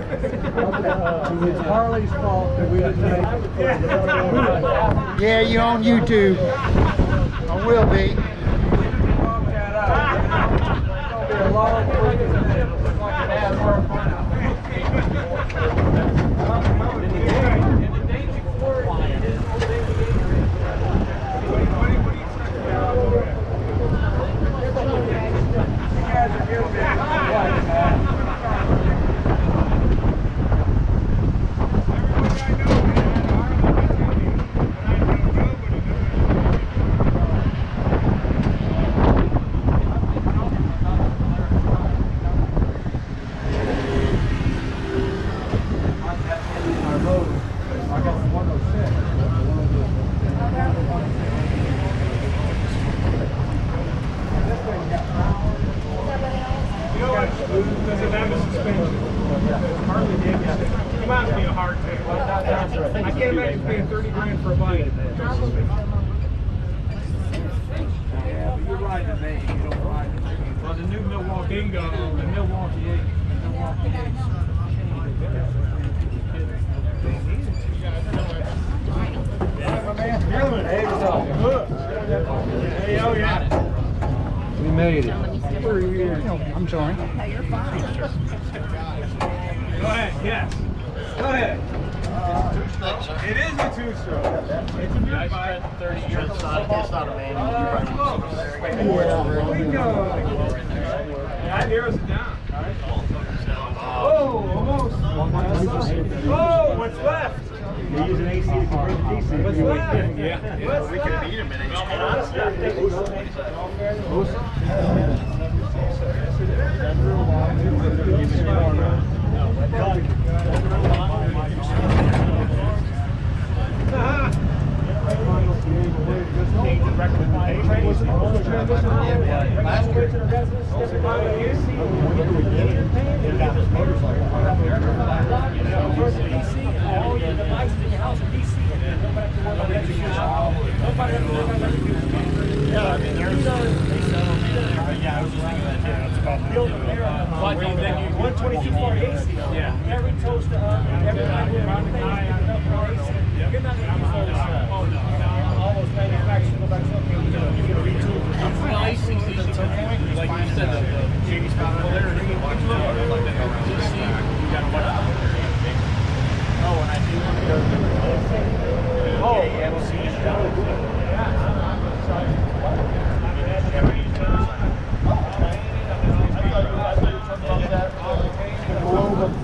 It's Harley's fault that we didn't make it. Yeah, you on YouTube. I will be. A long freaking day. Looks like an ass work. Does it have a suspension? Hardly did. Reminds me of hardtail. I can't imagine paying 30 grand for a bike. Yeah, but you're riding the main. You don't ride the main. Well, the new Milwaukee Bingo, the Milwaukee 8. Milwaukee 8. Hey, oh yeah. We made it. I'm sorry. Go ahead, yes. Go ahead. It is a two-stroke. It's a good bike. 30 years. It's not a manual. Bingo. That narrows it down. Oh, almost. Oh, what's left? You're using AC to convert to DC. What's left? Yeah. We can beat him in any Every toaster, every night we're around the guy on AC. You're not going to use all those manufacturers go back to like you said, the Jamie's popularity. Oh, and I do want to go to oh, yeah, we'll see.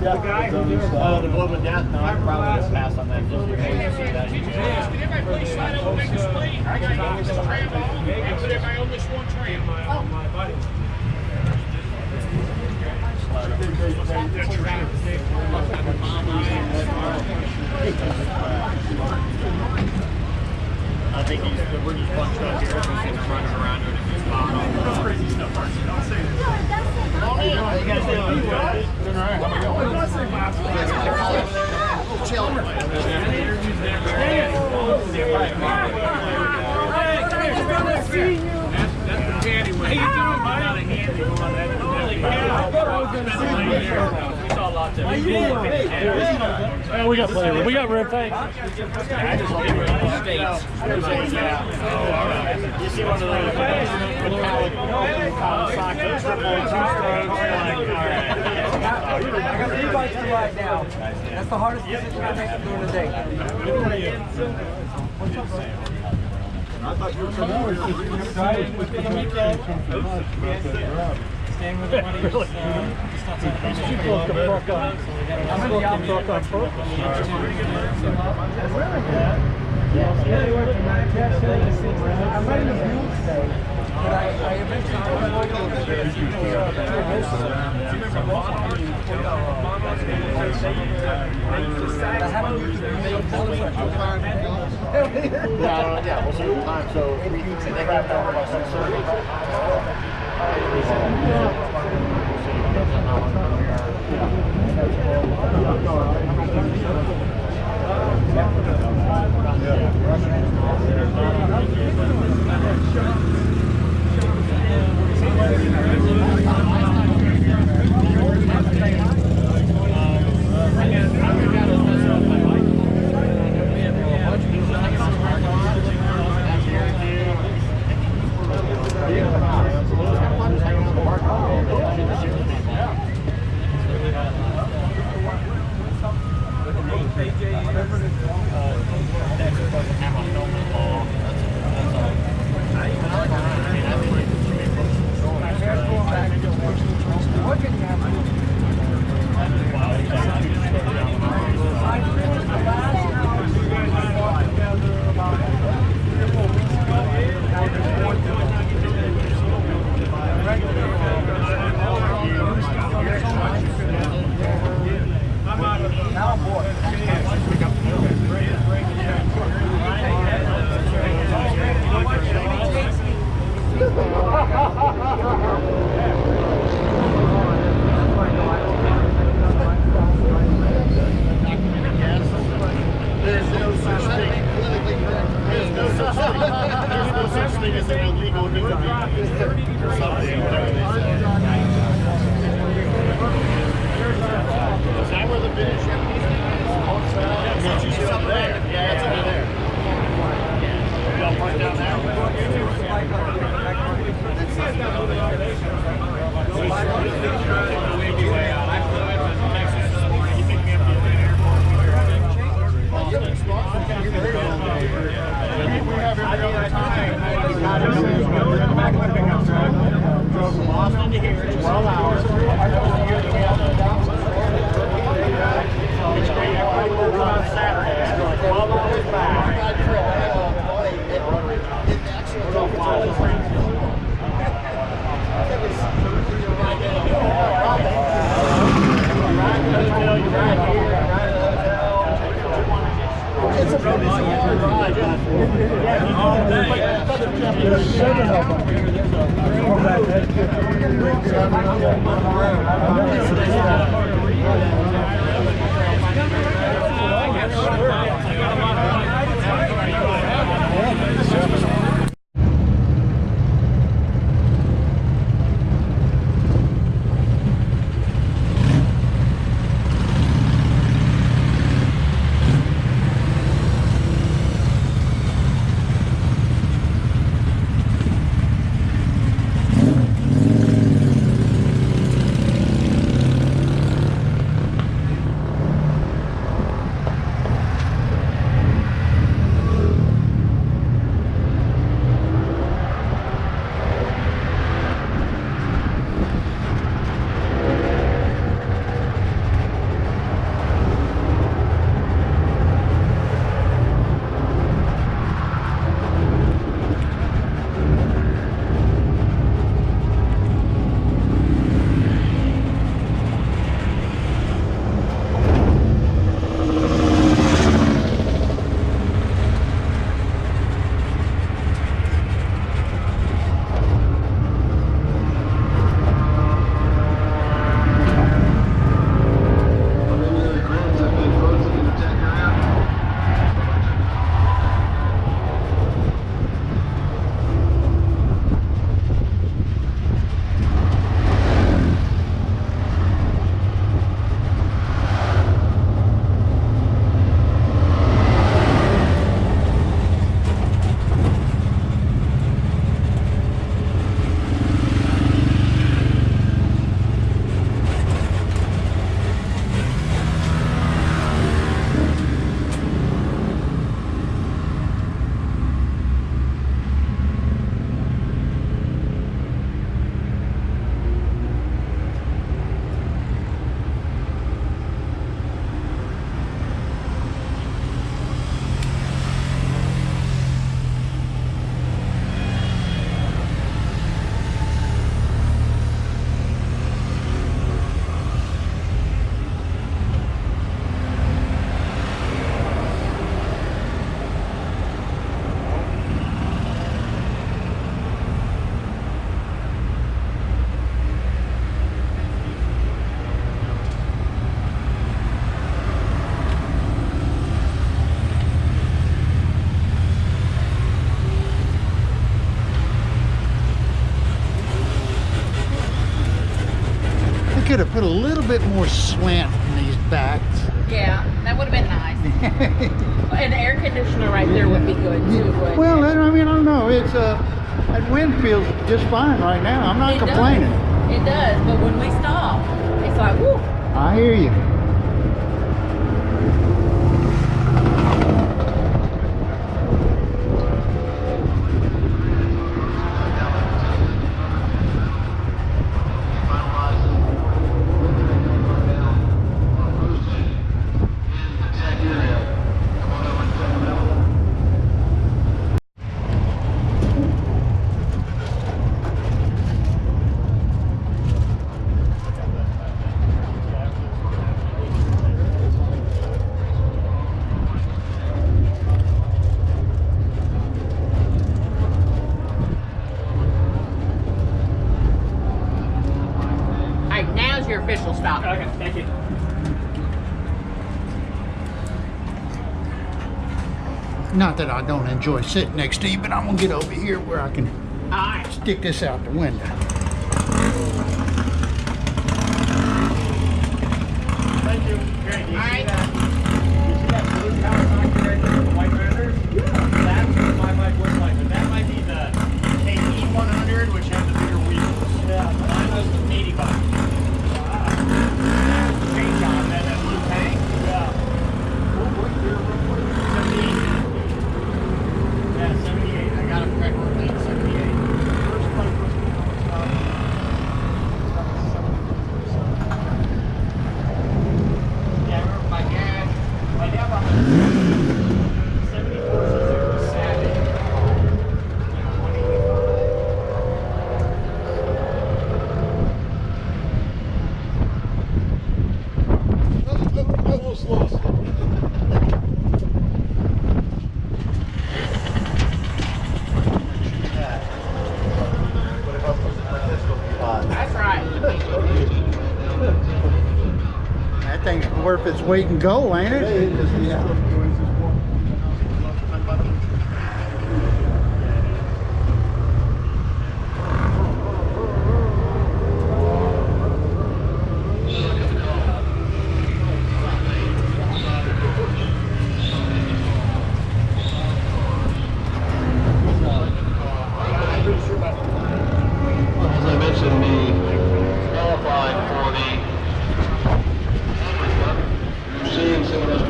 The guy who did the Globe of Death, no, I could probably just pass on that. Just Can everybody please slide over make this plate? I got to get this tram off. I put it my oldest one tram. My buddy. I think we're just bunched up here. He's running around doing a few spots. That's crazy stuff, Archie. Don't say this. Oh, yeah. How you guys doing? Doing all right. How we going? Chilling. That's the handy one. How you doing, buddy? Not a handy one. Well, we got plenty. We got red tanks. I just want to go to the States. You see one of those I got 3 bikes to ride now. That's the hardest decision I make during the day. I thought you were Staying with the money. Really? I'm ready to build today, but I eventually yeah, we'll see the time. So they got down about 6:30. There's 7 of them. From that head. Could have put a little bit more slant in these backs. Yeah, that would have been nice. An air conditioner right there would be good too. wouldn't Well, it? I mean, I don't know. It's that wind feels just fine right now. I'm not It complaining. Does. It does, but when we stop, it's like, whoo. I hear you. All right, now's your official stop. Okay, thank you. Not that I don't enjoy sitting next to you, but I'm gonna get over here where I can All right. stick this out the window. Thank you. Great. You All see right. that? You see that blue power factor right there with the white banners? Yeah. That's what my bike looks like. But that might be the KE100, which has the bigger wheels. Yeah. Mine was the 80 bike. Wow. Change on that blue tank. Yeah. What year? 78. Yeah, 78. I got a correct date, 78. First bike was thing's worth its weight in gold, ain't it? As I mentioned, the qualifying for the you're seeing some of those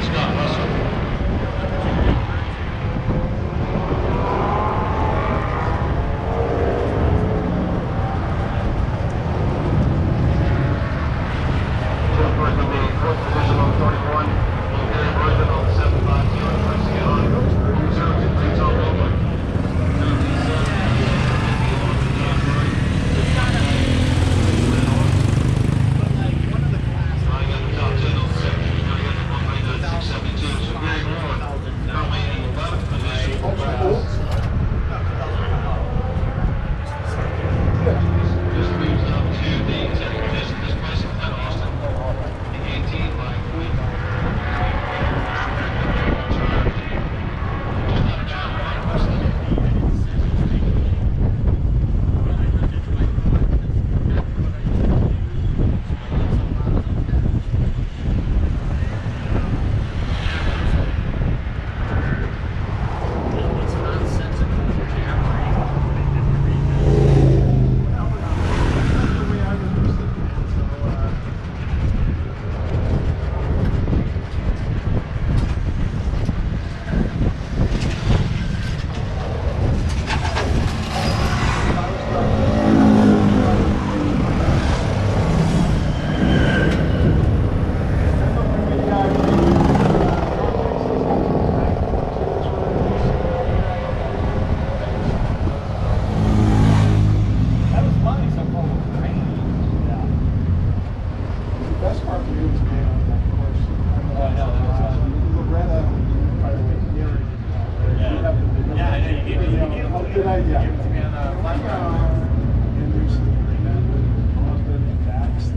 Scott Russell. First of the fourth position on 31, Gary Virgin on 750, Chris Scott, 023 Tom Robles. Flying at the top 10 on the second, he's going to get the 199.672, so Gary Moore, currently in the 11th position. This moves up to the second position, displacing Glenn Austin. The 18 by Quinn. Just out of town, right? Westland. That was funny, so cold. The best part for you was being on that course. Loretta, by the way, Yeah, I know you gave it. How did I? Yeah. Give it to me on the flash drive. And there's husband and Dax. It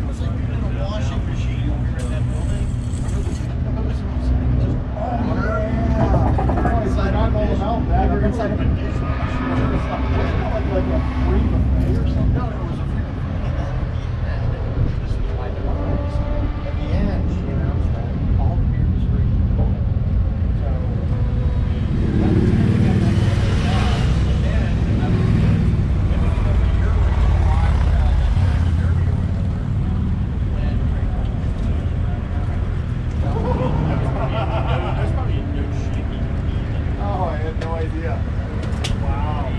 was like being in a washing machine over here in that building. Oh, it's like I know about that. We're inside of a dishwasher. Like a free buffet or something. No, it was a free This was my device. At the end, she announced that all the beer was free. So, by the time we got back to the job, and then I was giving it over your way to watch that derby or whatever. And that's probably a good shaky. Oh, I had no idea. Wow.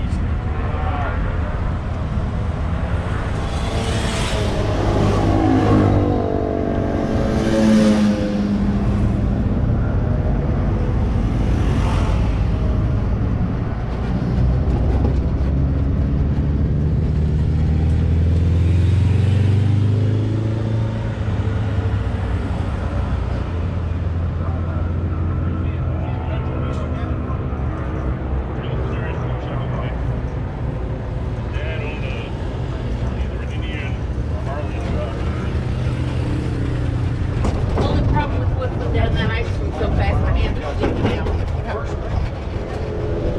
Only problem with lifting down that ice cream so fast, my hands are sticking out.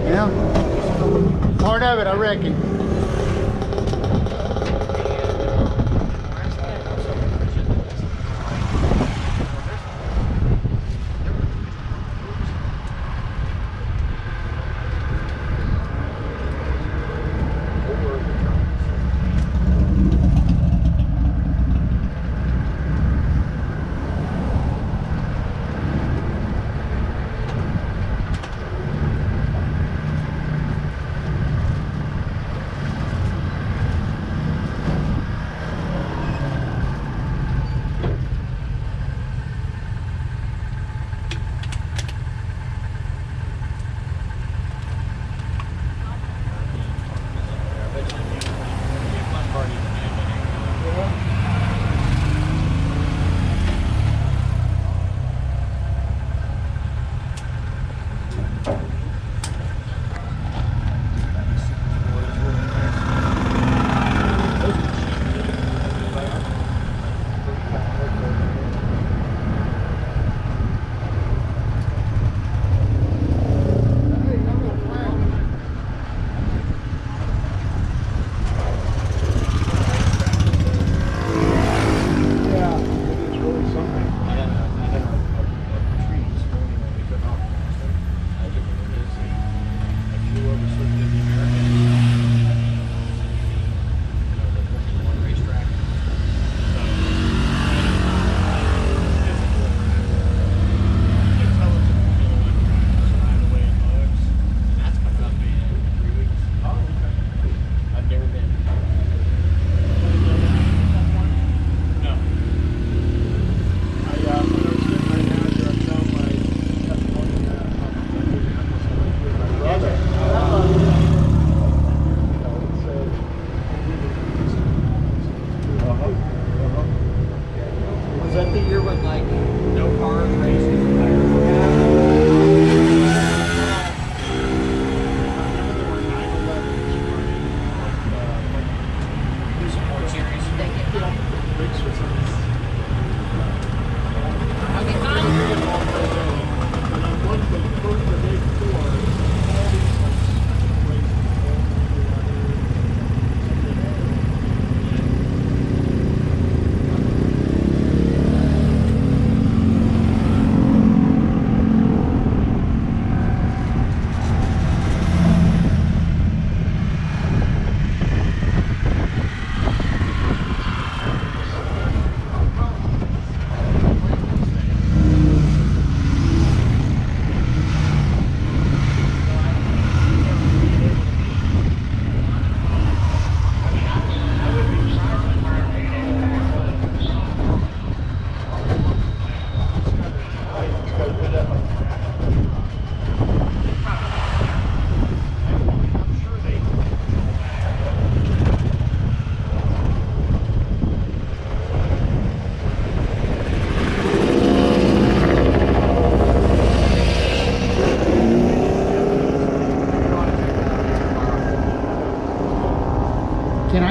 Yeah. Part of it, I reckon.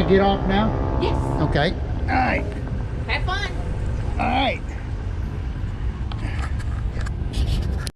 get off now? Yes. Okay.